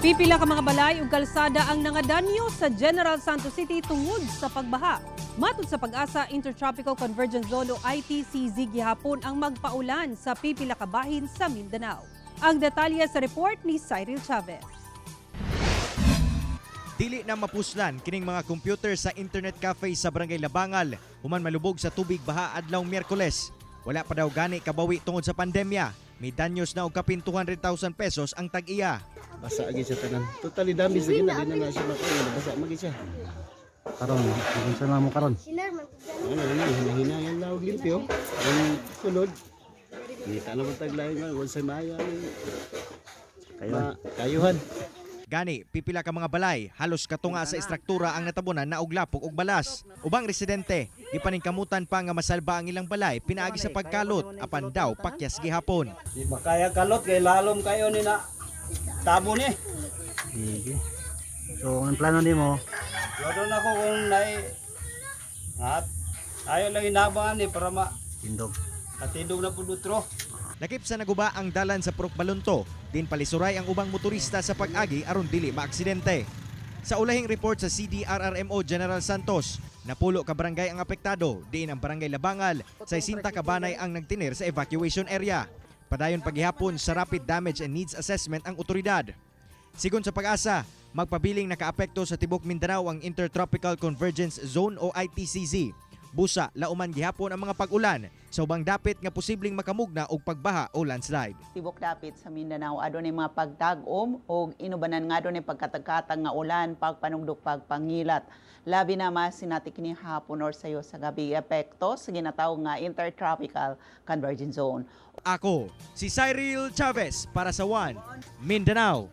Pipila ka mga balay ug kalsada ang nangadanyo sa General Santos City tungod sa pagbaha. Matod sa Pag-asa Intertropical Convergence Zone o ITCZ gihapon ang magpaulan sa pipila ka bahin sa Mindanao. Ang detalye sa report ni Cyril Chavez. Dili na mapuslan kining mga computer sa internet cafe sa Barangay Labangal human malubog sa tubig baha adlaw Miyerkules. Wala pa daw gani kabawi tungod sa pandemya. May danyos na og kapin 200,000 pesos ang tag-iya. Basa agi siya tanan. Totally damage lagi na din na siya makain. Basa magi siya. Karon, unsa na mo karon? Hina yan laog limpyo. Ang sulod. Kita na mo taglain man wala sa maya. Kayuhan. Gani, pipila ka mga balay, halos katunga sa istruktura ang natabunan na og lapok ug balas. Ubang residente, gipaningkamutan pa nga masalba ang ilang balay pinaagi sa pagkalot apan daw pakyas gihapon. Di ba kaya kalot kay lalom kayo ni na tabo ni. Sige. So, ang plano nimo? Doon ako kung nai at ayaw lang inabangan ni para Tindog. matindog na pudutro. Nakip sa naguba ang dalan sa Purok Balunto, din palisuray ang ubang motorista sa pag-agi aron dili maaksidente. Sa ulahing report sa CDRRMO General Santos, napulo ka barangay ang apektado, diin ang Barangay Labangal, sa 60 ka banay ang nagtinir sa evacuation area. Padayon paghihapon sa Rapid Damage and Needs Assessment ang otoridad. Sigon sa Pag-asa, magpabiling nakaapekto sa Tibok Mindanao ang Intertropical Convergence Zone o ITCZ. Busa, lauman gihapon ang mga pag-ulan sa ubang dapit nga posibleng makamugna og pagbaha o landslide. Tibok dapit sa Mindanao adunay mga pagtag-om o inubanan nga adunay pagkatagkatag nga ulan, pagpanugdok, pagpangilat. Labi na mas sinati kini hapon or sayo sa gabi epekto sa ginatawag nga Intertropical Convergence Zone. Ako, si Cyril Chavez para sa One Mindanao.